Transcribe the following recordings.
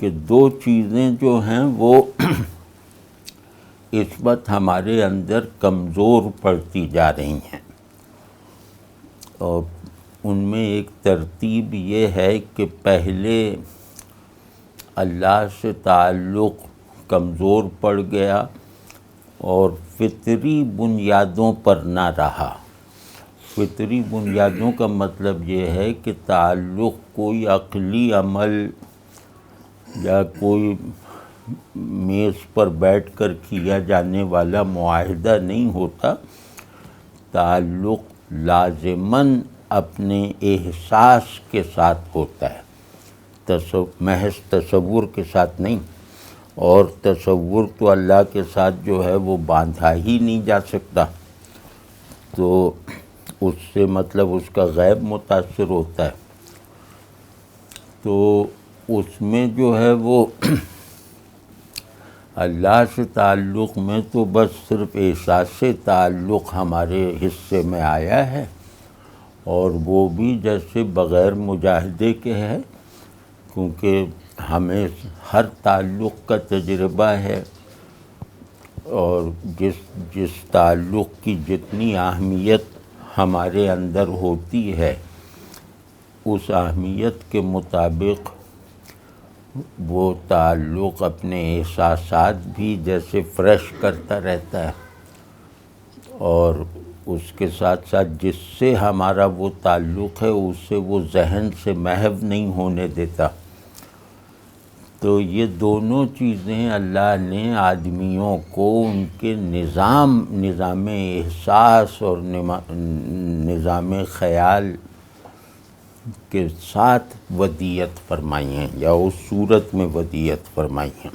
کہ دو چیزیں جو ہیں وہ اس وقت ہمارے اندر کمزور پڑتی جا رہی ہیں، اور ان میں ایک ترتیب یہ ہے کہ پہلے اللہ سے تعلق کمزور پڑ گیا اور فطری بنیادوں پر نہ رہا۔ فطری بنیادوں کا مطلب یہ ہے کہ تعلق کوئی عقلی عمل یا کوئی میز پر بیٹھ کر کیا جانے والا معاہدہ نہیں ہوتا، تعلق لازماً اپنے احساس کے ساتھ ہوتا ہے، محض تصور کے ساتھ نہیں، اور تصور تو اللہ کے ساتھ جو ہے وہ باندھا ہی نہیں جا سکتا، تو اس سے مطلب اس کا غیب متاثر ہوتا ہے، تو اس میں جو ہے وہ اللہ سے تعلق میں تو بس صرف احساس تعلق ہمارے حصے میں آیا ہے، اور وہ بھی جیسے بغیر مجاہدے کے ہے، کیونکہ ہمیں ہر تعلق کا تجربہ ہے، اور جس تعلق کی جتنی اہمیت ہمارے اندر ہوتی ہے اس اہمیت کے مطابق وہ تعلق اپنے احساسات بھی جیسے فریش کرتا رہتا ہے، اور اس کے ساتھ ساتھ جس سے ہمارا وہ تعلق ہے اس سے وہ ذہن سے محو نہیں ہونے دیتا۔ تو یہ دونوں چیزیں اللہ نے آدمیوں کو ان کے نظام احساس اور نظام خیال کے ساتھ ودیعت فرمائی ہیں، یا اس صورت میں ودیعت فرمائی ہیں۔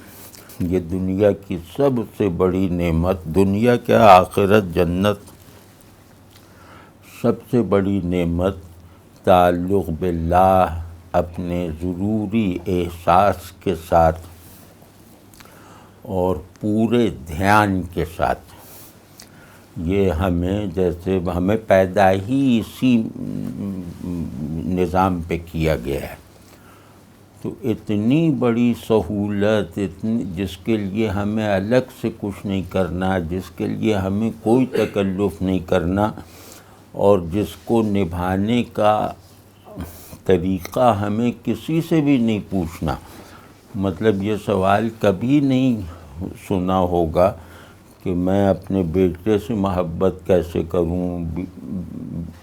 یہ دنیا کی سب سے بڑی نعمت، دنیا کیا آخرت جنت، سب سے بڑی نعمت تعلق باللہ اپنے ضروری احساس کے ساتھ اور پورے دھیان کے ساتھ، یہ ہمیں جیسے ہمیں پیدا ہی اسی نظام پہ کیا گیا ہے، تو اتنی بڑی سہولت، جس کے لیے ہمیں الگ سے کچھ نہیں کرنا، جس کے لیے ہمیں کوئی تکلف نہیں کرنا، اور جس کو نبھانے کا طریقہ ہمیں کسی سے بھی نہیں پوچھنا۔ مطلب یہ سوال کبھی نہیں سنا ہوگا کہ میں اپنے بیٹے سے محبت کیسے کروں،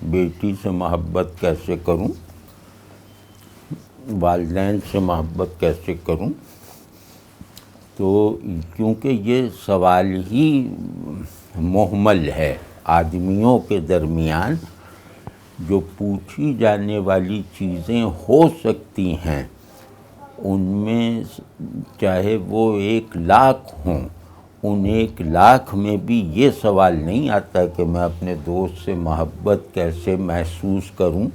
بیٹی سے محبت کیسے کروں، والدین سے محبت کیسے کروں، تو کیونکہ یہ سوال ہی مہمل ہے۔ آدمیوں کے درمیان جو پوچھی جانے والی چیزیں ہو سکتی ہیں ان میں چاہے وہ 1,00,000 ہوں، ان 1,00,000 میں بھی یہ سوال نہیں آتا کہ میں اپنے دوست سے محبت کیسے محسوس کروں،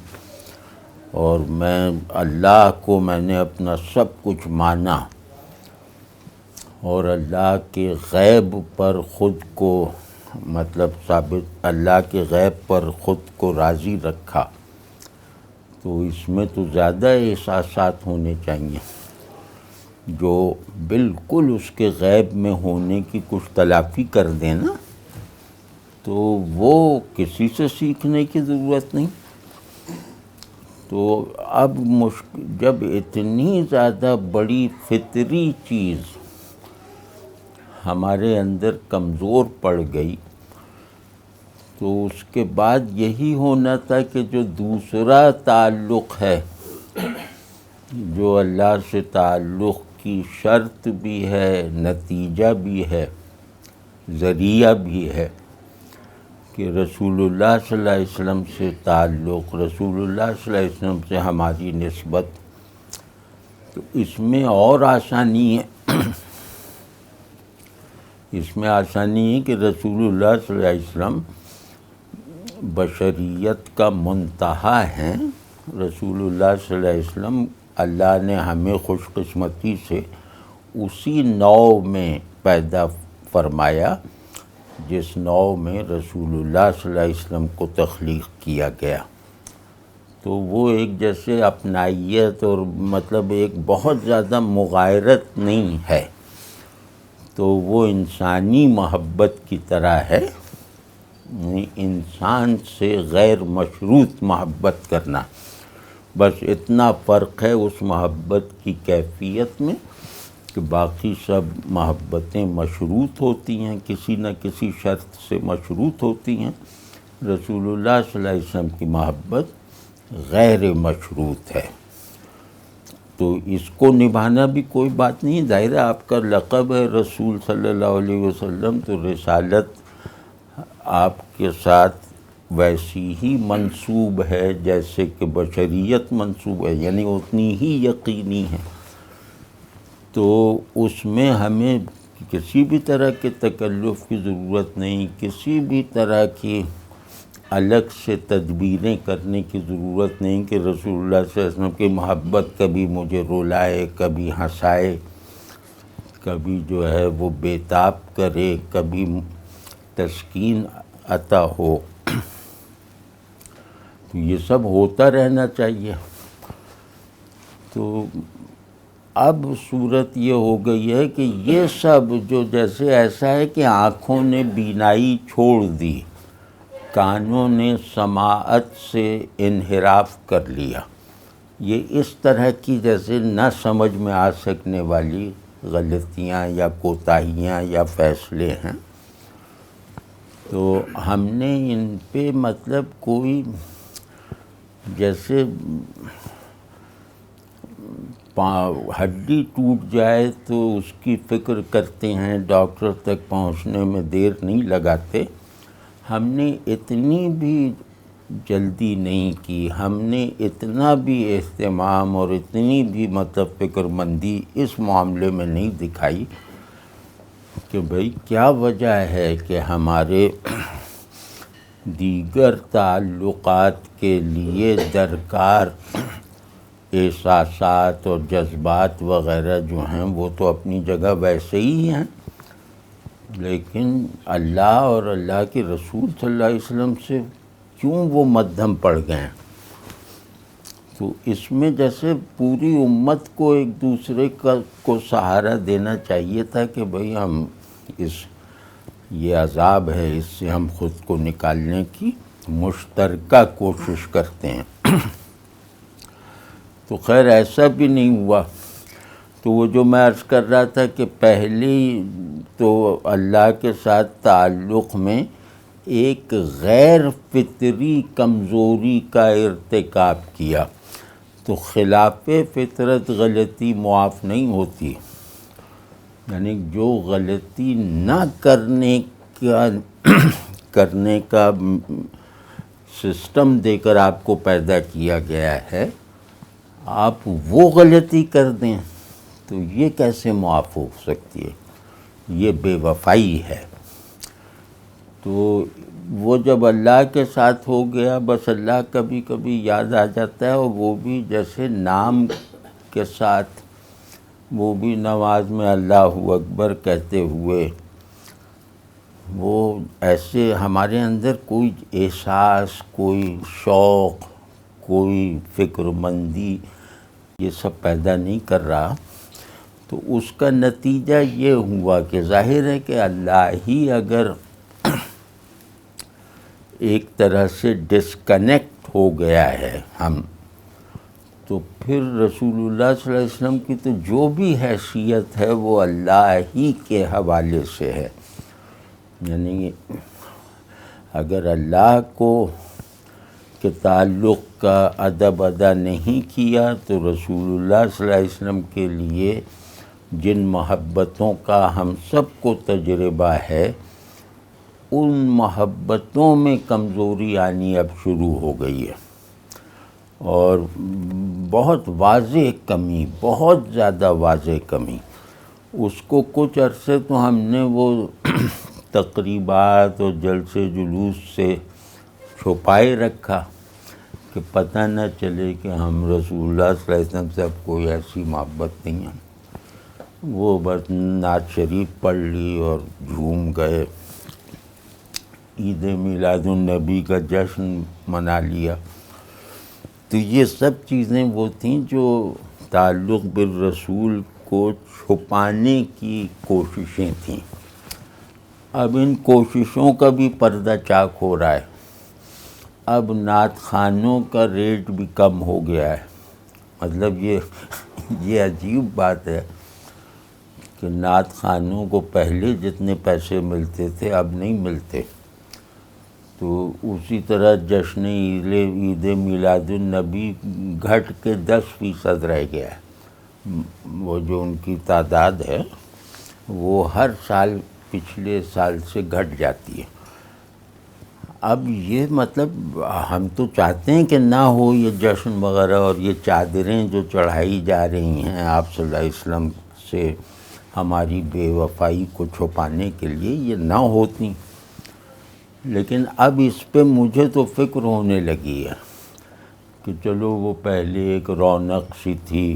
اور میں اللہ کو میں نے اپنا سب کچھ مانا اور اللہ کے غیب پر خود کو مطلب ثابت، اللہ کے غیب پر خود کو راضی رکھا، تو اس میں تو زیادہ احساسات ہونے چاہیے۔ جو بالکل اس کے غیب میں ہونے کی کچھ تلافی کر دینا تو وہ کسی سے سیکھنے کی ضرورت نہیں۔ تو اب جب اتنی زیادہ بڑی فطری چیز ہمارے اندر کمزور پڑ گئی، تو اس کے بعد یہی ہونا تھا کہ جو دوسرا تعلق ہے، جو اللہ سے تعلق کی شرط بھی ہے، نتیجہ بھی ہے، ذریعہ بھی ہے، کہ رسول اللہ صلی اللہ علیہ وسلم سے تعلق، رسول اللہ صلی اللہ علیہ وسلم سے ہماری نسبت، تو اس میں اور آسانی ہے، اس میں آسانی ہے کہ رسول اللہ صلی اللہ علیہ وسلم بشریت کا منتہا ہیں۔ رسول اللہ صلی اللہ علیہ وسلم اللہ نے ہمیں خوش قسمتی سے اسی نوع میں پیدا فرمایا جس نوع میں رسول اللہ صلی اللہ علیہ وسلم کو تخلیق کیا گیا۔ تو وہ ایک جیسے اپنائیت اور مطلب ایک بہت زیادہ مغایرت نہیں ہے، تو وہ انسانی محبت کی طرح ہے، انسان سے غیر مشروط محبت کرنا، بس اتنا فرق ہے اس محبت کی کیفیت میں کہ باقی سب محبتیں مشروط ہوتی ہیں، کسی نہ کسی شرط سے مشروط ہوتی ہیں۔ رسول اللہ صلی اللہ علیہ وسلم کی محبت غیر مشروط ہے، تو اس کو نبھانا بھی کوئی بات نہیں۔ ظاہر ہے آپ کا لقب ہے رسول صلی اللہ علیہ وسلم، تو رسالت آپ کے ساتھ ویسی ہی منسوب ہے جیسے کہ بشریت منسوب ہے، یعنی اتنی ہی یقینی ہے، تو اس میں ہمیں کسی بھی طرح کے تکلف کی ضرورت نہیں، کسی بھی طرح کی الگ سے تدبیریں کرنے کی ضرورت نہیں کہ رسول اللہ صلی اللہ علیہ وسلم کی محبت کبھی مجھے رلائے، کبھی ہنسائے، کبھی جو ہے وہ بیتاب کرے، کبھی تسکین عطا ہو، تو یہ سب ہوتا رہنا چاہیے۔ تو اب صورت یہ ہو گئی ہے کہ یہ سب جو جیسے ایسا ہے کہ آنکھوں نے بینائی چھوڑ دی، کانوں نے سماعت سے انحراف کر لیا، یہ اس طرح کی جیسے نہ سمجھ میں آ سکنے والی غلطیاں یا کوتاہیاں یا فیصلے ہیں، تو ہم نے ان پہ مطلب کوئی جیسے ہڈی ٹوٹ جائے تو اس کی فکر کرتے ہیں، ڈاکٹر تک پہنچنے میں دیر نہیں لگاتے، ہم نے اتنی بھی جلدی نہیں کی، ہم نے اتنا بھی اہتمام اور اتنی بھی مطلب فکر مندی اس معاملے میں نہیں دکھائی کہ بھئی کیا وجہ ہے کہ ہمارے دیگر تعلقات کے لیے درکار احساسات اور جذبات وغیرہ جو ہیں وہ تو اپنی جگہ ویسے ہی ہیں، لیکن اللہ اور اللہ کے رسول صلی اللہ علیہ وسلم سے کیوں وہ مدھم پڑ گئے ہیں؟ تو اس میں جیسے پوری امت کو ایک دوسرے کو سہارا دینا چاہیے تھا کہ بھئی ہم یہ عذاب ہے، اس سے ہم خود کو نکالنے کی مشترکہ کوشش کرتے ہیں۔ تو خیر ایسا بھی نہیں ہوا، تو وہ جو میں عرض کر رہا تھا کہ پہلی تو اللہ کے ساتھ تعلق میں ایک غیر فطری کمزوری کا ارتکاب کیا، تو خلاف فطرت غلطی معاف نہیں ہوتی، یعنی جو غلطی نہ کرنے کا سسٹم دے کر آپ کو پیدا کیا گیا ہے، آپ وہ غلطی کر دیں تو یہ کیسے معاف ہو سکتی ہے؟ یہ بے وفائی ہے۔ تو وہ جب اللہ کے ساتھ ہو گیا، بس اللہ کبھی کبھی یاد آ جاتا ہے، اور وہ بھی جیسے نام کے ساتھ، وہ بھی نماز میں اللہ اکبر کہتے ہوئے، وہ ایسے ہمارے اندر کوئی احساس، کوئی شوق، کوئی فکر مندی یہ سب پیدا نہیں کر رہا، تو اس کا نتیجہ یہ ہوا کہ ظاہر ہے کہ اللہ ہی اگر ایک طرح سے ڈسکنیکٹ ہو گیا ہے ہم، تو پھر رسول اللہ صلی اللہ علیہ وسلم کی تو جو بھی حیثیت ہے وہ اللہ ہی کے حوالے سے ہے، یعنی اگر اللہ کو کے تعلق کا ادب ادا نہیں کیا تو رسول اللہ صلی اللہ علیہ وسلم کے لیے جن محبتوں کا ہم سب کو تجربہ ہے، ان محبتوں میں کمزوری آنی اب شروع ہو گئی ہے، اور بہت واضح کمی، بہت زیادہ واضح کمی۔ اس کو کچھ عرصے تو ہم نے وہ تقریبات اور جلسے جلوس سے چھپائے رکھا کہ پتہ نہ چلے کہ ہم رسول اللہ صلی اللہ علیہ وسلم سے اب کوئی ایسی محبت نہیں ہے۔ وہ بس نعت شریف پڑھ لی اور جھوم گئے، عید میلاد النبی کا جشن منا لیا، تو یہ سب چیزیں وہ تھیں جو تعلق بالرسول کو چھپانے کی کوششیں تھیں۔ اب ان کوششوں کا بھی پردہ چاک ہو رہا ہے۔ اب نعت خوانوں کا ریٹ بھی کم ہو گیا ہے۔ مطلب یہ عجیب بات ہے کہ نعت خوانوں کو پہلے جتنے پیسے ملتے تھے اب نہیں ملتے۔ تو اسی طرح جشن عید میلاد النبی گھٹ کے 10% رہ گیا ہے۔ وہ جو ان کی تعداد ہے وہ ہر سال پچھلے سال سے گھٹ جاتی ہے۔ اب یہ مطلب ہم تو چاہتے ہیں کہ نہ ہو یہ جشن وغیرہ، اور یہ چادریں جو چڑھائی جا رہی ہیں آپ صلی اللہ علیہ وسلم سے ہماری بے وفائی کو چھپانے کے لیے، یہ نہ ہوتی، لیکن اب اس پہ مجھے تو فکر ہونے لگی ہے کہ چلو وہ پہلے ایک رونق سی تھی،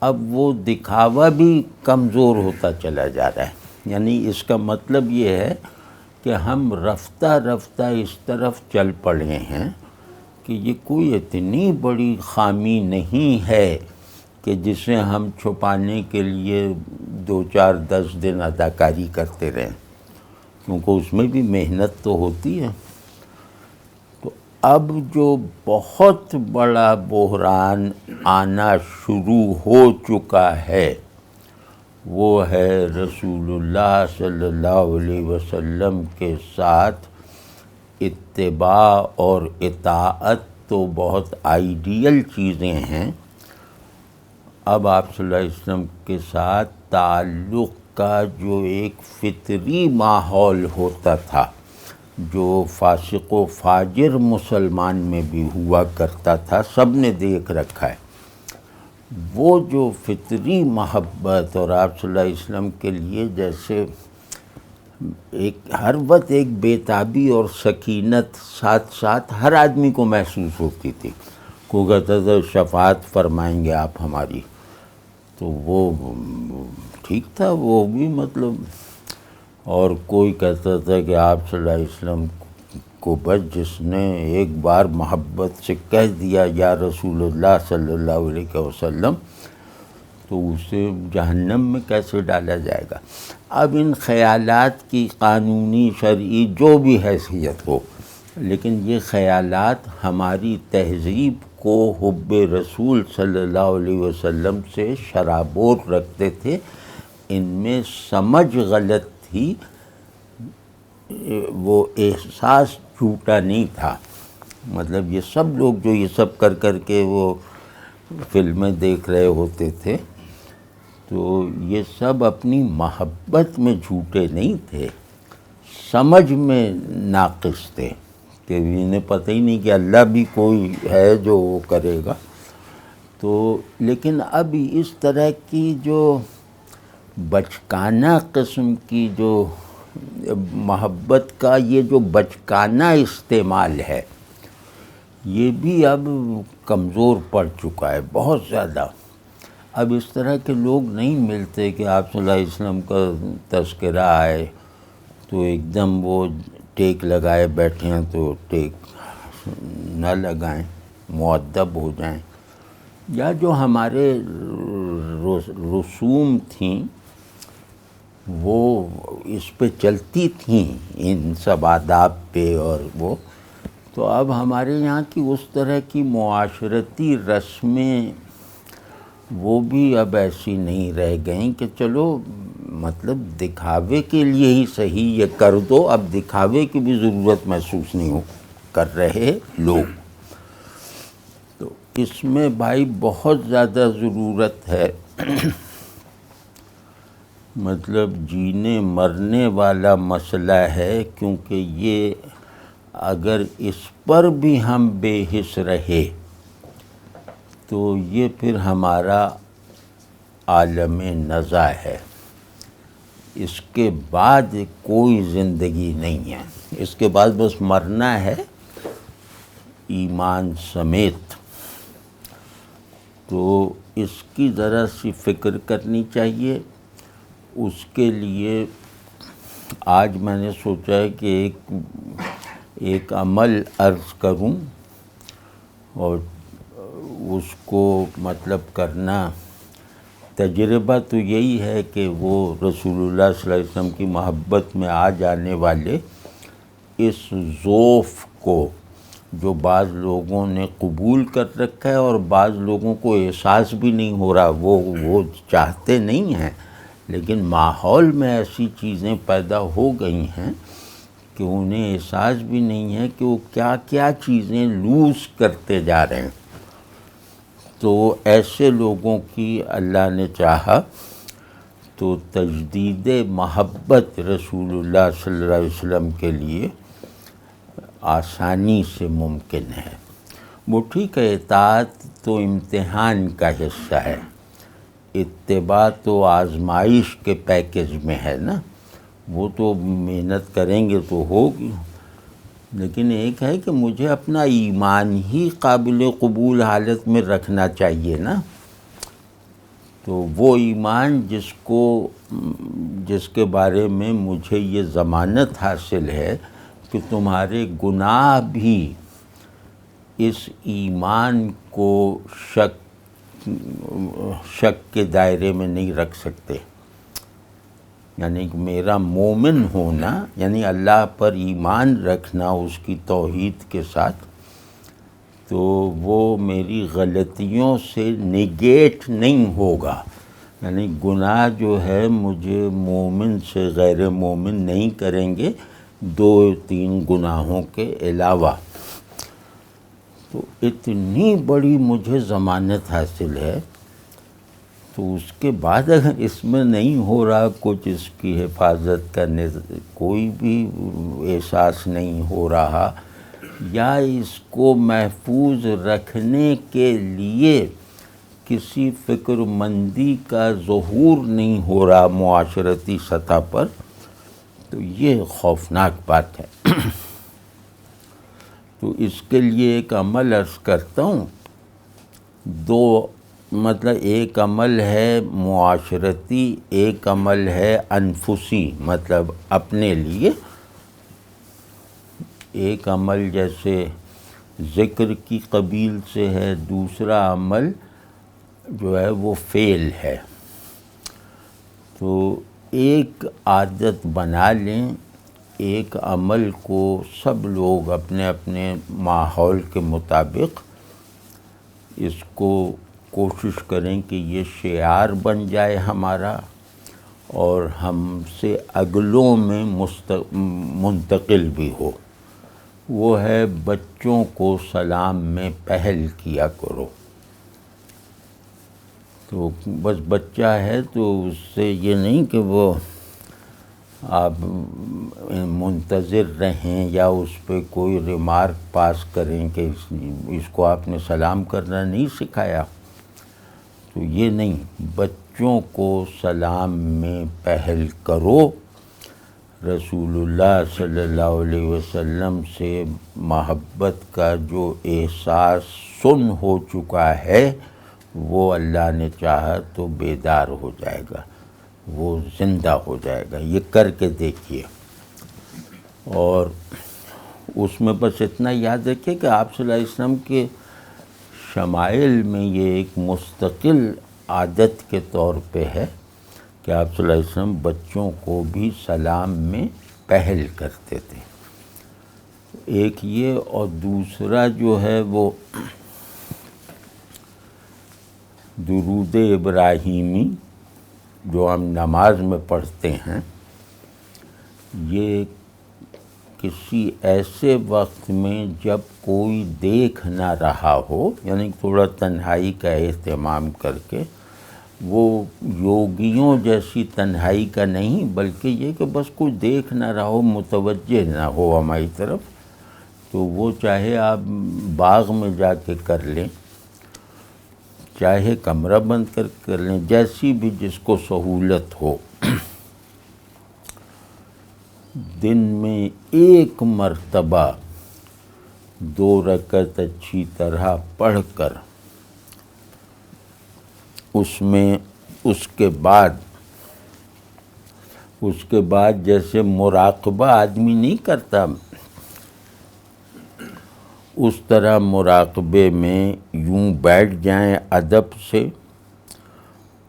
اب وہ دکھاوا بھی کمزور ہوتا چلا جا رہا ہے۔ یعنی اس کا مطلب یہ ہے کہ ہم رفتہ رفتہ اس طرف چل پڑے ہیں کہ یہ کوئی اتنی بڑی خامی نہیں ہے کہ جسے ہم چھپانے کے لیے 2-4-10 دن اداکاری کرتے رہیں، کیونکہ اس میں بھی محنت تو ہوتی ہے۔ تو اب جو بہت بڑا بحران آنا شروع ہو چکا ہے وہ ہے رسول اللہ صلی اللہ علیہ وسلم کے ساتھ اتباع اور اطاعت تو بہت آئیڈیل چیزیں ہیں، اب آپ صلی اللہ علیہ وسلم کے ساتھ تعلق کا جو ایک فطری ماحول ہوتا تھا، جو فاسق و فاجر مسلمان میں بھی ہوا کرتا تھا، سب نے دیکھ رکھا ہے، وہ جو فطری محبت، اور آپ صلی اللہ علیہ وسلم کے لیے جیسے ایک ہر وقت ایک بیتابی اور سکینت ساتھ ساتھ ہر آدمی کو محسوس ہوتی تھی۔ کوئی کہتا تھا شفاعت فرمائیں گے آپ ہماری، تو وہ ٹھیک تھا، وہ بھی مطلب، اور کوئی کہتا تھا کہ آپ صلی اللہ علیہ وسلم کو بس جس نے ایک بار محبت سے کہہ دیا یا رسول اللہ صلی اللہ علیہ وسلم، تو اسے جہنم میں کیسے ڈالا جائے گا۔ اب ان خیالات کی قانونی شرعی جو بھی حیثیت ہو، لیکن یہ خیالات ہماری تہذیب کو حب رسول صلی اللہ علیہ وسلم سے شرابور رکھتے تھے، ان میں سمجھ غلط تھی، وہ احساس جھوٹا نہیں تھا۔ مطلب یہ سب لوگ جو یہ سب کر کر کے وہ فلمیں دیکھ رہے ہوتے تھے، تو یہ سب اپنی محبت میں جھوٹے نہیں تھے، سمجھ میں ناقص تھے، کہ انہیں پتہ ہی نہیں کہ اللہ بھی کوئی ہے جو وہ کرے گا۔ تو لیکن اب اس طرح کی جو بچکانہ قسم کی جو محبت کا یہ جو بچکانہ استعمال ہے، یہ بھی اب کمزور پڑ چکا ہے بہت زیادہ۔ اب اس طرح کے لوگ نہیں ملتے کہ آپ صلی اللہ علیہ وسلم کا تذکرہ آئے تو ایک دم وہ ٹیک لگائے بیٹھے ہیں تو ٹیک نہ لگائیں، مؤدب ہو جائیں، یا جو ہمارے رسوم تھیں وہ اس پہ چلتی تھیں، ان سب آداب پہ، اور وہ تو اب ہمارے یہاں کی اس طرح کی معاشرتی رسمیں وہ بھی اب ایسی نہیں رہ گئیں کہ چلو مطلب دکھاوے کے لیے ہی صحیح یہ کر دو، اب دکھاوے کی بھی ضرورت محسوس نہیں کر رہے لوگ۔ تو اس میں بھائی بہت زیادہ ضرورت ہے، مطلب جینے مرنے والا مسئلہ ہے، کیونکہ یہ اگر اس پر بھی ہم بے حس رہے تو یہ پھر ہمارا عالم نزع ہے، اس کے بعد کوئی زندگی نہیں ہے، اس کے بعد بس مرنا ہے ایمان سمیت۔ تو اس کی ذرا سی فکر کرنی چاہیے۔ اس کے لیے آج میں نے سوچا ہے کہ ایک عمل عرض کروں، اور اس کو مطلب کرنا تجربہ تو یہی ہے کہ وہ رسول اللہ صلی اللہ علیہ وسلم کی محبت میں آ جانے والے اس ضعف کو جو بعض لوگوں نے قبول کر رکھا ہے اور بعض لوگوں کو احساس بھی نہیں ہو رہا، وہ چاہتے نہیں ہیں لیکن ماحول میں ایسی چیزیں پیدا ہو گئی ہیں کہ انہیں احساس بھی نہیں ہے کہ وہ کیا کیا چیزیں لوز کرتے جا رہے ہیں۔ تو ایسے لوگوں کی اللہ نے چاہا تو تجدید محبت رسول اللہ صلی اللہ علیہ وسلم کے لیے آسانی سے ممکن ہے۔ وہ ٹھیک ہے، اطاعت تو امتحان کا حصہ ہے، اتباع تو آزمائش کے پیکج میں ہے نا، وہ تو محنت کریں گے تو ہوگی، لیکن ایک ہے کہ مجھے اپنا ایمان ہی قابل قبول حالت میں رکھنا چاہیے نا۔ تو وہ ایمان جس کے بارے میں مجھے یہ ضمانت حاصل ہے کہ تمہارے گناہ بھی اس ایمان کو شک کے دائرے میں نہیں رکھ سکتے، یعنی کہ میرا مومن ہونا یعنی اللہ پر ایمان رکھنا اس کی توحید کے ساتھ، تو وہ میری غلطیوں سے نگیٹ نہیں ہوگا، یعنی گناہ جو ہے مجھے مومن سے غیر مومن نہیں کریں گے 2-3 گناہوں کے علاوہ۔ تو اتنی بڑی مجھے ضمانت حاصل ہے، تو اس کے بعد اگر اس میں نہیں ہو رہا کچھ، اس کی حفاظت کرنے کوئی بھی احساس نہیں ہو رہا، یا اس کو محفوظ رکھنے کے لیے کسی فکر مندی کا ظہور نہیں ہو رہا معاشرتی سطح پر، تو یہ خوفناک بات ہے۔ تو اس کے لیے ایک عمل عرض کرتا ہوں، مطلب ایک عمل ہے معاشرتی، ایک عمل ہے انفسی، مطلب اپنے لیے، ایک عمل جیسے ذکر کی قبیل سے ہے، دوسرا عمل جو ہے وہ فعل ہے۔ تو ایک عادت بنا لیں، ایک عمل کو سب لوگ اپنے اپنے ماحول کے مطابق اس کو کوشش کریں کہ یہ شعار بن جائے ہمارا اور ہم سے اگلوں میں منتقل بھی ہو۔ وہ ہے بچوں کو سلام میں پہل کیا کرو۔ تو بس بچہ ہے تو اس سے یہ نہیں کہ وہ آپ منتظر رہیں یا اس پہ کوئی ریمارک پاس کریں کہ اس کو آپ نے سلام کرنا نہیں سکھایا، تو یہ نہیں، بچوں کو سلام میں پہل کرو۔ رسول اللہ صلی اللہ علیہ وسلم سے محبت کا جو احساس سن ہو چکا ہے وہ اللہ نے چاہا تو بیدار ہو جائے گا، وہ زندہ ہو جائے گا۔ یہ کر کے دیکھیے، اور اس میں بس اتنا یاد رکھیے کہ آپ صلی اللہ علیہ وسلم کے شمائل میں یہ ایک مستقل عادت کے طور پہ ہے کہ آپ صلی اللہ علیہ وسلم بچوں کو بھی سلام میں پہل کرتے تھے۔ ایک یہ، اور دوسرا جو ہے وہ درود ابراہیمی جو ہم نماز میں پڑھتے ہیں، یہ کسی ایسے وقت میں جب کوئی دیکھ نہ رہا ہو، یعنی تھوڑا تنہائی کا اہتمام کر کے، وہ یوگیوں جیسی تنہائی کا نہیں، بلکہ یہ کہ بس کوئی دیکھ نہ رہا ہو، متوجہ نہ ہو ہماری طرف، تو وہ چاہے آپ باغ میں جا کے کر لیں، چاہے کمرہ بند کر لیں، جیسی بھی جس کو سہولت ہو، دن میں 1 مرتبہ 2 رکعت اچھی طرح پڑھ کر اس کے بعد جیسے مراقبہ آدمی نہیں کرتا، اس طرح مراقبے میں یوں بیٹھ جائیں ادب سے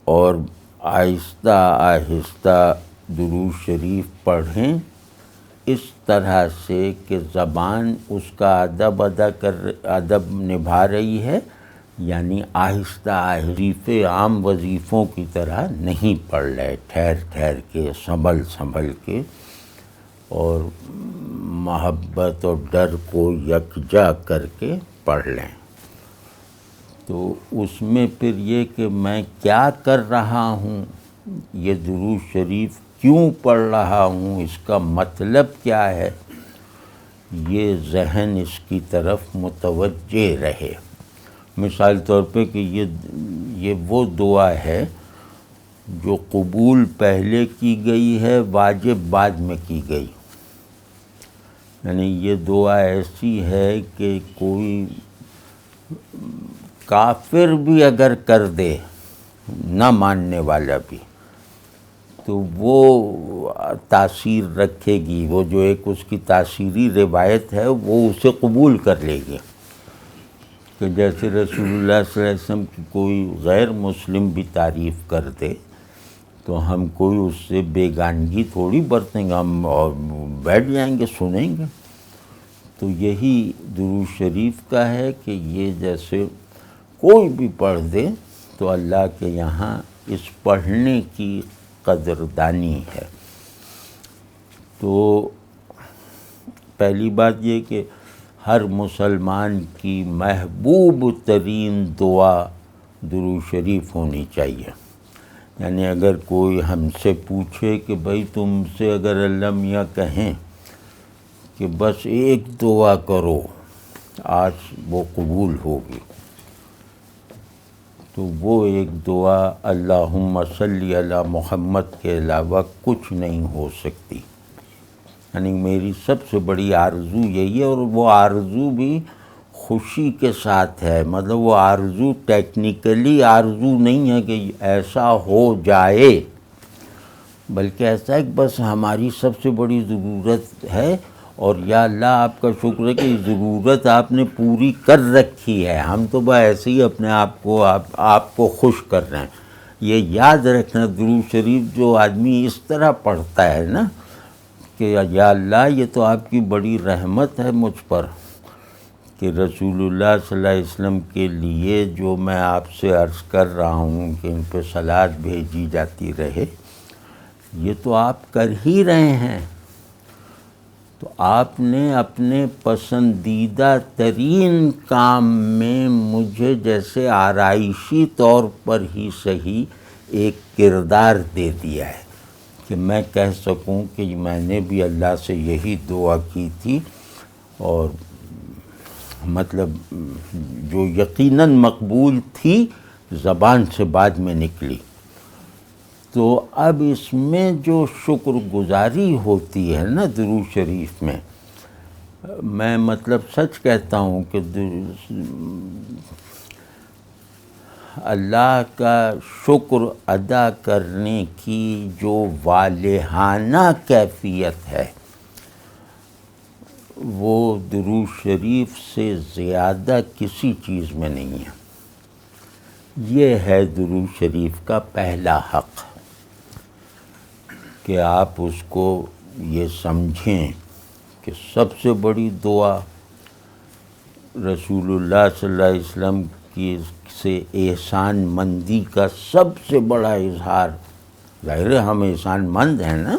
اور آہستہ آہستہ درود شریف پڑھیں اس طرح سے کہ زبان اس کا ادب نبھا رہی ہے، یعنی آہستہ آہستہ عام وظیفوں کی طرح نہیں پڑھ رہے، ٹھہر ٹھہر کے سنبھل کے، اور محبت اور ڈر کو یکجا کر کے پڑھ لیں۔ تو اس میں پھر یہ کہ میں کیا کر رہا ہوں، یہ درود شریف کیوں پڑھ رہا ہوں، اس کا مطلب کیا ہے، یہ ذہن اس کی طرف متوجہ رہے۔ مثال طور پہ کہ یہ وہ دعا ہے جو قبول پہلے کی گئی ہے، واجب بعد میں کی گئی، یعنی یہ دعا ایسی ہے کہ کوئی کافر بھی اگر کر دے، نہ ماننے والا بھی، تو وہ تاثیر رکھے گی، وہ جو ایک اس کی تاثیری روایت ہے وہ اسے قبول کر لے گی۔ کہ جیسے رسول اللہ صلی اللہ علیہ وسلم کی کوئی غیر مسلم بھی تعریف کر دے تو ہم کوئی اس سے بیگانگی تھوڑی برتیں گے، ہم اور بیٹھ جائیں گے سنیں گے۔ تو یہی درود شریف کا ہے کہ یہ جیسے کوئی بھی پڑھ دے تو اللہ کے یہاں اس پڑھنے کی قدردانی ہے۔ تو پہلی بات یہ کہ ہر مسلمان کی محبوب ترین دعا درود شریف ہونی چاہیے۔ یعنی اگر کوئی ہم سے پوچھے کہ بھائی تم سے اگر اللہ میاں کہیں کہ بس ایک دعا کرو آج وہ قبول ہوگی، تو وہ ایک دعا اللہم صلی علی محمد کے علاوہ کچھ نہیں ہو سکتی۔ یعنی میری سب سے بڑی آرزو یہی ہے، اور وہ آرزو بھی خوشی کے ساتھ ہے، مطلب وہ آرزو ٹیکنیکلی آرزو نہیں ہے کہ ایسا ہو جائے، بلکہ ایسا ہے کہ بس ہماری سب سے بڑی ضرورت ہے، اور یا اللہ آپ کا شکر ہے کہ ضرورت آپ نے پوری کر رکھی ہے، ہم تو بس ایسے ہی اپنے آپ کو خوش کر رہے ہیں۔ یہ یاد رکھنا، درود شریف جو آدمی اس طرح پڑھتا ہے نا کہ یا اللہ یہ تو آپ کی بڑی رحمت ہے مجھ پر کہ رسول اللہ صلی اللہ علیہ وسلم کے لیے جو میں آپ سے عرض کر رہا ہوں کہ ان پہ صلوات بھیجی جاتی رہے، یہ تو آپ کر ہی رہے ہیں۔ تو آپ نے اپنے پسندیدہ ترین کام میں مجھے جیسے آرائشی طور پر ہی صحیح ایک کردار دے دیا ہے کہ میں کہہ سکوں کہ میں نے بھی اللہ سے یہی دعا کی تھی، اور مطلب جو یقیناً مقبول تھی زبان سے بعد میں نکلی۔ تو اب اس میں جو شکر گزاری ہوتی ہے نا درود شریف میں مطلب سچ کہتا ہوں کہ اللہ کا شکر ادا کرنے کی جو والہانہ کیفیت ہے وہ درود شریف سے زیادہ کسی چیز میں نہیں ہے۔ یہ ہے درود شریف کا پہلا حق کہ آپ اس کو یہ سمجھیں کہ سب سے بڑی دعا رسول اللہ صلی اللہ علیہ وسلم کی سے احسان مندی کا سب سے بڑا اظہار، ظاہر ہے ہم احسان مند ہیں نا،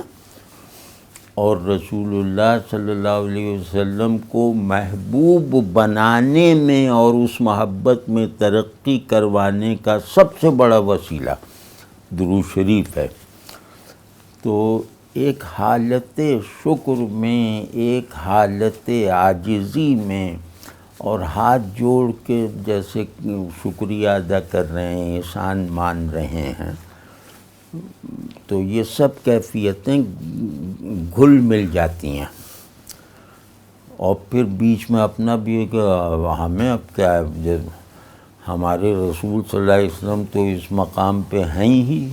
اور رسول اللہ صلی اللہ علیہ وسلم کو محبوب بنانے میں اور اس محبت میں ترقی کروانے کا سب سے بڑا وسیلہ درود شریف ہے۔ تو ایک حالت شکر میں، ایک حالت عاجزی میں، اور ہاتھ جوڑ کے جیسے شکریہ ادا کر رہے ہیں، احسان مان رہے ہیں، تو یہ سب کیفیتیں گھل مل جاتی ہیں۔ اور پھر بیچ میں اپنا بھی ہے کہ ہمیں اب کیا ہے، ہمارے رسول صلی اللہ علیہ وسلم تو اس مقام پہ ہیں ہی،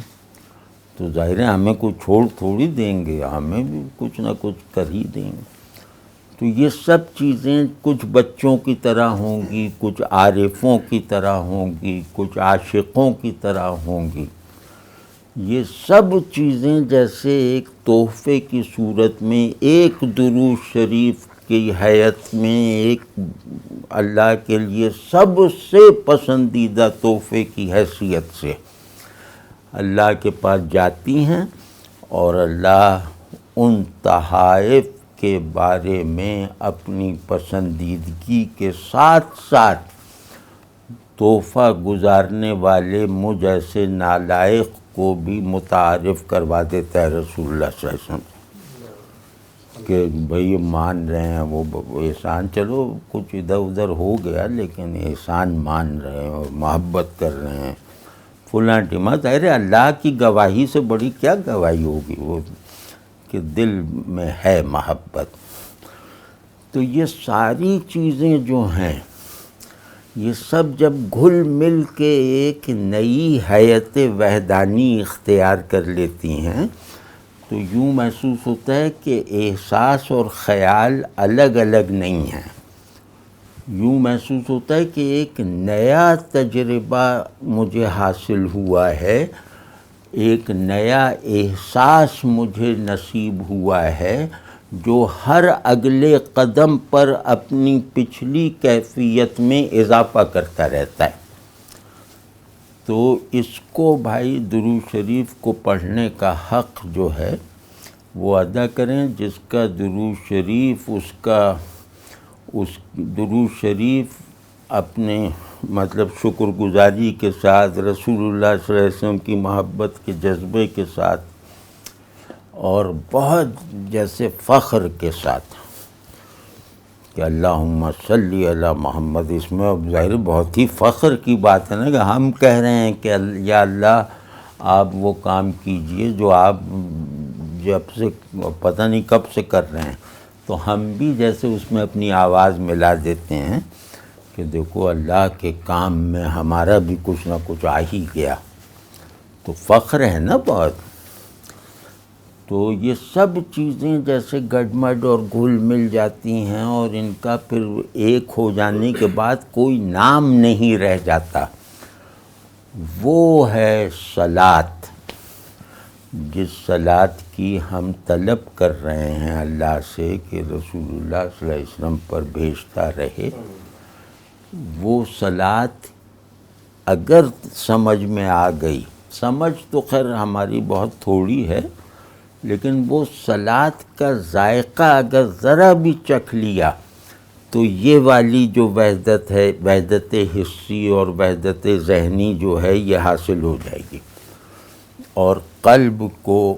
تو ظاہر ہے ہمیں کوئی چھوڑ تھوڑی دیں گے، ہمیں بھی کچھ نہ کچھ کر ہی دیں گے۔ تو یہ سب چیزیں کچھ بچوں کی طرح ہوں گی، کچھ عارفوں کی طرح ہوں گی، کچھ عاشقوں کی طرح ہوں گی۔ یہ سب چیزیں جیسے ایک تحفے کی صورت میں، ایک درود شریف کی حیت میں، ایک اللہ کے لیے سب سے پسندیدہ تحفے کی حیثیت سے اللہ کے پاس جاتی ہیں، اور اللہ ان تحائف کے بارے میں اپنی پسندیدگی کے ساتھ ساتھ تحفہ گزارنے والے مجھ ایسے نالائق کو بھی متعارف کروا دیتا ہے رسول اللہ صلی اللہ علیہ وسلم کہ بھئی مان رہے ہیں وہ احسان، چلو کچھ ادھر ادھر ہو گیا لیکن احسان مان رہے ہیں اور محبت کر رہے ہیں فلاں ٹمت۔ ارے اللہ کی گواہی سے بڑی کیا گواہی ہوگی وہ کہ دل میں ہے محبت۔ تو یہ ساری چیزیں جو ہیں یہ سب جب گھل مل کے ایک نئی حیت وحدانی اختیار کر لیتی ہیں تو یوں محسوس ہوتا ہے کہ احساس اور خیال الگ الگ نہیں ہیں، یوں محسوس ہوتا ہے کہ ایک نیا تجربہ مجھے حاصل ہوا ہے، ایک نیا احساس مجھے نصیب ہوا ہے جو ہر اگلے قدم پر اپنی پچھلی کیفیت میں اضافہ کرتا رہتا ہے۔ تو اس کو بھائی درود شریف کو پڑھنے کا حق جو ہے وہ ادا کریں، جس کا درود شریف اس درود شریف اپنے مطلب شکر گزاری کے ساتھ، رسول اللہ صلی اللہ علیہ وسلم کی محبت کے جذبے کے ساتھ، اور بہت جیسے فخر کے ساتھ کہ اللہم صلی علی محمد، اس میں اب ظاہر بہت ہی فخر کی بات ہے نا کہ ہم کہہ رہے ہیں کہ یا اللہ آپ وہ کام کیجئے جو آپ جب سے پتہ نہیں کب سے کر رہے ہیں، تو ہم بھی جیسے اس میں اپنی آواز ملا دیتے ہیں کہ دیکھو اللہ کے کام میں ہمارا بھی کچھ نہ کچھ آ ہی گیا، تو فخر ہے نا بہت۔ تو یہ سب چیزیں جیسے گڈمڈ اور گھل مل جاتی ہیں اور ان کا پھر ایک ہو جانے کے بعد کوئی نام نہیں رہ جاتا، وہ ہے صلاۃ، جس صلاۃ کی ہم طلب کر رہے ہیں اللہ سے کہ رسول اللہ صلی اللہ علیہ وسلم پر بھیجتا رہے۔ وہ صلاۃ اگر سمجھ میں آ گئی، سمجھ تو خیر ہماری بہت تھوڑی ہے، لیکن وہ صلاۃ کا ذائقہ اگر ذرا بھی چکھ لیا تو یہ والی جو وحدت ہے، وحدت حسی اور وحدت ذہنی جو ہے یہ حاصل ہو جائے گی، اور قلب کو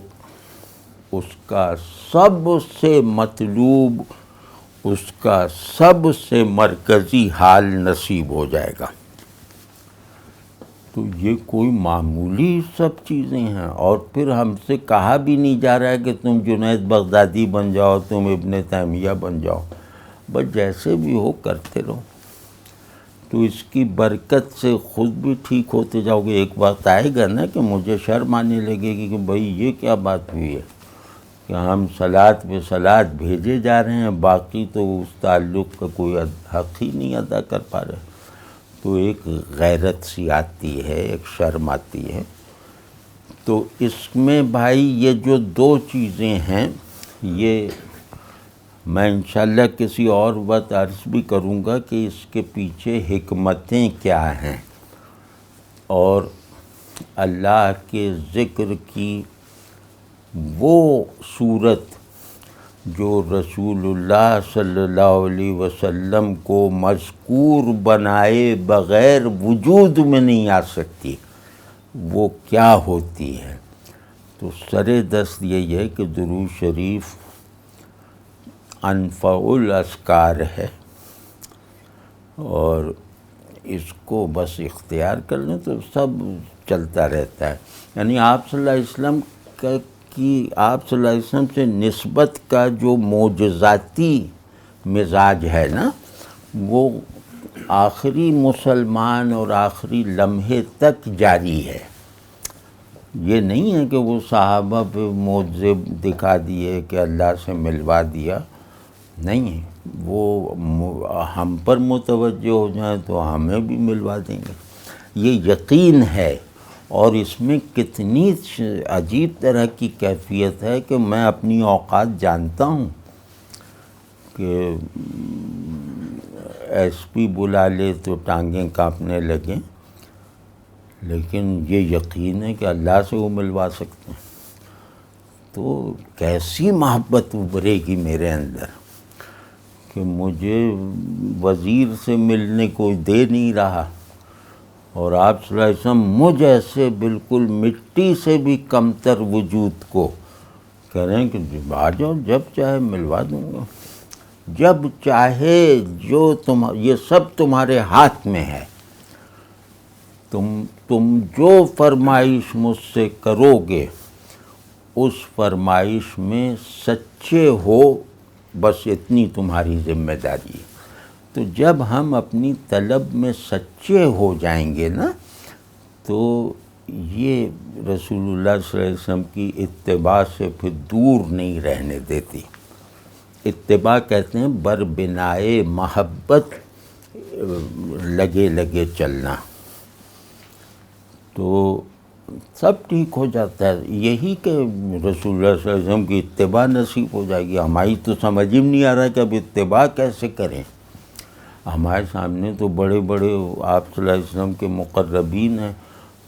اس کا سب سے مطلوب، اس کا سب سے مرکزی حال نصیب ہو جائے گا۔ تو یہ کوئی معمولی سب چیزیں ہیں، اور پھر ہم سے کہا بھی نہیں جا رہا ہے کہ تم جنید بغدادی بن جاؤ، تم ابن تیمیہ بن جاؤ، بس جیسے بھی ہو کرتے رہو، تو اس کی برکت سے خود بھی ٹھیک ہوتے جاؤ گے۔ ایک وقت آئے گا نا کہ مجھے شرم آنے لگے گی کہ بھئی یہ کیا بات ہوئی ہے کہ ہم صلاۃ پہ صلاۃ بھیجے جا رہے ہیں، باقی تو اس تعلق کا کوئی حق ہی نہیں ادا کر پا رہے، تو ایک غیرت سی آتی ہے، ایک شرم آتی ہے۔ تو اس میں بھائی یہ جو دو چیزیں ہیں یہ میں انشاءاللہ کسی اور وقت عرض بھی کروں گا کہ اس کے پیچھے حکمتیں کیا ہیں، اور اللہ کے ذکر کی وہ صورت جو رسول اللہ صلی اللہ علیہ وسلم کو مذکور بنائے بغیر وجود میں نہیں آ سکتی، وہ کیا ہوتی ہے۔ تو سر دست یہی ہے کہ درود شریف انفع الاذکار ہے، اور اس کو بس اختیار کر لیں تو سب چلتا رہتا ہے۔ یعنی آپ صلی اللہ علیہ وسلم آپ صلی اللہ علیہ وسلم سے نسبت کا جو معجزاتی مزاج ہے نا، وہ آخری مسلمان اور آخری لمحے تک جاری ہے۔ یہ نہیں ہے کہ وہ صحابہ پہ معجزے دکھا دیے کہ اللہ سے ملوا دیا، نہیں ہے۔ وہ ہم پر متوجہ ہو جائیں تو ہمیں بھی ملوا دیں گے. یہ یقین ہے. اور اس میں کتنی عجیب طرح کی کیفیت ہے کہ میں اپنی اوقات جانتا ہوں کہ ایس پی بلا لے تو ٹانگیں کانپنے لگیں، لیکن یہ یقین ہے کہ اللہ سے وہ ملوا سکتے ہیں. تو کیسی محبت ابھرے گی میرے اندر کہ مجھے وزیر سے ملنے کوئی دے نہیں رہا، اور آپ صلی اللہ علیہ وسلم مجھ ایسے بالکل مٹی سے بھی کمتر وجود کو کہہ رہے ہیں کہ آ جاؤ، جب چاہے ملوا دوں گا، جب چاہے، یہ سب تمہارے ہاتھ میں ہے. تم جو فرمائش مجھ سے کرو گے اس فرمائش میں سچے ہو، بس اتنی تمہاری ذمہ داری ہے. تو جب ہم اپنی طلب میں سچے ہو جائیں گے نا، تو یہ رسول اللہ صلی اللہ علیہ وسلم کی اتباع سے پھر دور نہیں رہنے دیتی. اتباع کہتے ہیں بربنائے محبت لگے لگے چلنا، تو سب ٹھیک ہو جاتا ہے. یہی کہ رسول اللہ صلی اللہ علیہ وسلم کی اتباع نصیب ہو جائے گی. ہماری تو سمجھ ہی نہیں آ رہا کہ اب اتباع کیسے کریں. ہمارے سامنے تو بڑے بڑے آپ صلی اللہ علیہ وسلم کے مقربین ہیں،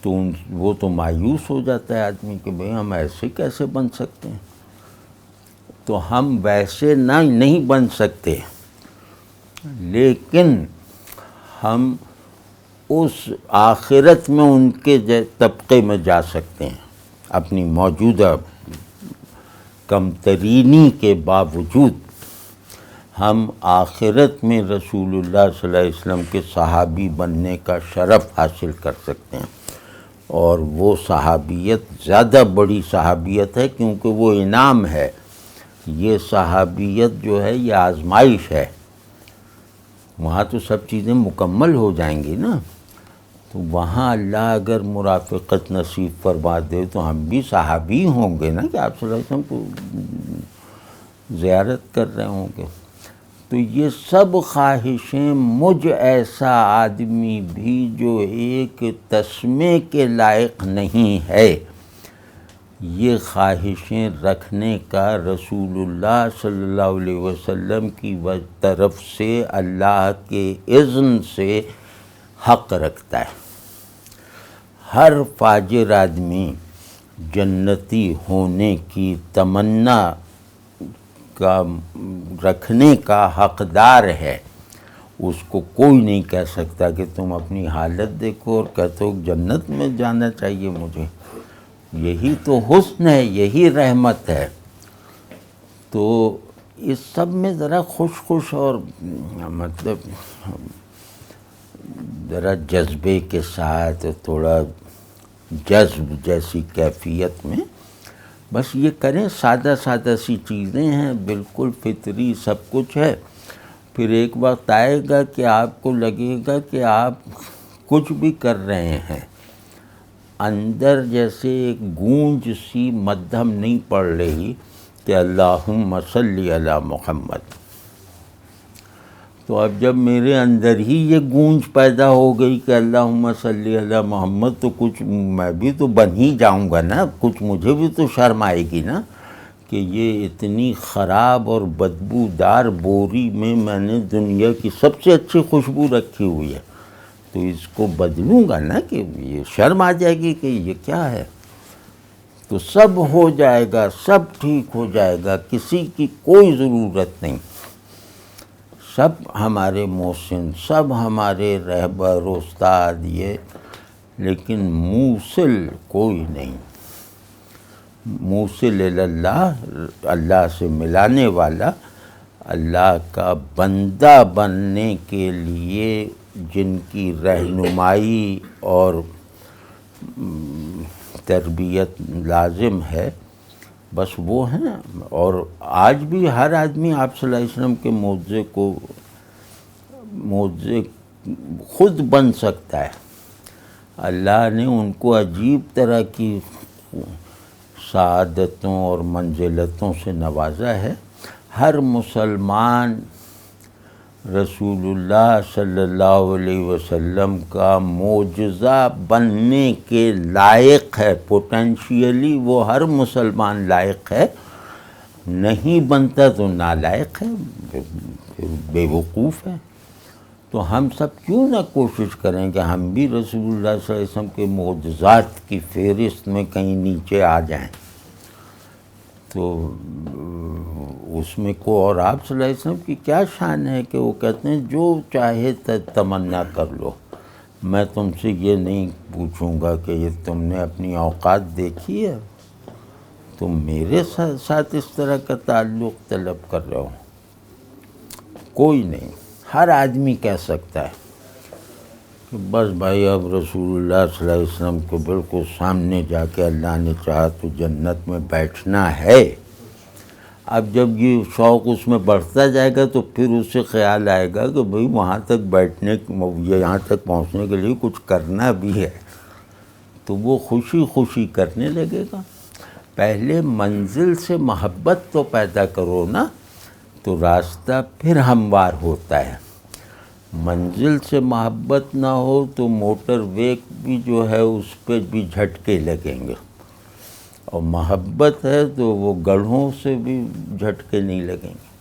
تو وہ تو مایوس ہو جاتا ہے آدمی کہ بھئی ہم ایسے کیسے بن سکتے ہیں. تو ہم ویسے نہیں بن سکتے، لیکن ہم اس آخرت میں ان کے طبقے میں جا سکتے ہیں. اپنی موجودہ کمترینی کے باوجود ہم آخرت میں رسول اللہ صلی اللہ علیہ وسلم کے صحابی بننے کا شرف حاصل کر سکتے ہیں. اور وہ صحابیت زیادہ بڑی صحابیت ہے، کیونکہ وہ انعام ہے. یہ صحابیت جو ہے یہ آزمائش ہے. وہاں تو سب چیزیں مکمل ہو جائیں گی نا، تو وہاں اللہ اگر مرافقت نصیب فرما دے تو ہم بھی صحابی ہوں گے نا، کہ آپ صلی اللہ علیہ وسلم کو زیارت کر رہے ہوں گے. تو یہ سب خواہشیں مجھ ایسا آدمی بھی جو ایک تسمے کے لائق نہیں ہے، یہ خواہشیں رکھنے کا رسول اللہ صلی اللہ علیہ وسلم کی طرف سے اللہ کے اذن سے حق رکھتا ہے. ہر فاجر آدمی جنتی ہونے کی تمنا کا رکھنے کا حقدار ہے. اس کو کوئی نہیں کہہ سکتا کہ تم اپنی حالت دیکھو اور کہتے ہو جنت میں جانا چاہیے مجھے. یہی تو حسن ہے، یہی رحمت ہے. تو اس سب میں ذرا خوش اور مطلب ذرا جذبے کے ساتھ تھوڑا جذب جیسی کیفیت میں بس یہ کریں. سادہ سادہ سی چیزیں ہیں، بالکل فطری سب کچھ ہے. پھر ایک وقت آئے گا کہ آپ کو لگے گا کہ آپ کچھ بھی کر رہے ہیں، اندر جیسے ایک گونج سی مدھم نہیں پڑ رہی کہ اللہم صلی علی محمد. تو اب جب میرے اندر ہی یہ گونج پیدا ہو گئی کہ اللہم صلی علی محمد، تو کچھ میں بھی تو بن ہی جاؤں گا نا. کچھ مجھے بھی تو شرم آئے گی نا کہ یہ اتنی خراب اور بدبودار بوری میں نے دنیا کی سب سے اچھی خوشبو رکھی ہوئی ہے، تو اس کو بدلوں گا نا، کہ یہ شرم آ جائے گی کہ یہ کیا ہے. تو سب ہو جائے گا، سب ٹھیک ہو جائے گا، کسی کی کوئی ضرورت نہیں. سب ہمارے محسن، سب ہمارے رہبر استاد یہ، لیکن موصل کوئی نہیں. موصل اللہ، اللہ سے ملانے والا، اللہ کا بندہ بننے کے لیے جن کی رہنمائی اور تربیت لازم ہے، بس وہ ہیں. اور آج بھی ہر آدمی آپ صلی اللہ علیہ وسلم کے معجزے خود بن سکتا ہے. اللہ نے ان کو عجیب طرح کی سعادتوں اور منزلتوں سے نوازا ہے. ہر مسلمان رسول اللہ صلی اللہ علیہ وسلم کا معجزہ بننے کے لائق ہے، پوٹینشیلی وہ ہر مسلمان لائق ہے، نہیں بنتا تو نالائق ہے، بے وقوف ہے۔ تو ہم سب کیوں نہ کوشش کریں کہ ہم بھی رسول اللہ صلی اللہ علیہ وسلم کے معجزات کی فہرست میں کہیں نیچے آ جائیں۔ تو اس میں کو اور آپ صلی اللہ علیہ وسلم کی کیا شان ہے کہ وہ کہتے ہیں جو چاہے تمنا کر لو، میں تم سے یہ نہیں پوچھوں گا کہ یہ تم نے اپنی اوقات دیکھی ہے، تم میرے ساتھ اس طرح کا تعلق طلب کر رہے ہو۔ کوئی نہیں، ہر آدمی کہہ سکتا ہے کہ بس بھائی اب رسول اللہ صلی اللہ علیہ وسلم کو بالکل سامنے جا کے اللہ نے چاہا تو جنت میں بیٹھنا ہے۔ اب جب یہ شوق اس میں بڑھتا جائے گا تو پھر اسے خیال آئے گا کہ بھئی وہاں تک بیٹھنے یہاں تک پہنچنے کے لیے کچھ کرنا بھی ہے، تو وہ خوشی خوشی کرنے لگے گا۔ پہلے منزل سے محبت تو پیدا کرو نا، تو راستہ پھر ہموار ہوتا ہے۔ منزل سے محبت نہ ہو تو موٹر وے بھی جو ہے اس پہ بھی جھٹکے لگیں گے، اور محبت ہے تو وہ گڑھوں سے بھی جھٹکے نہیں لگیں گے۔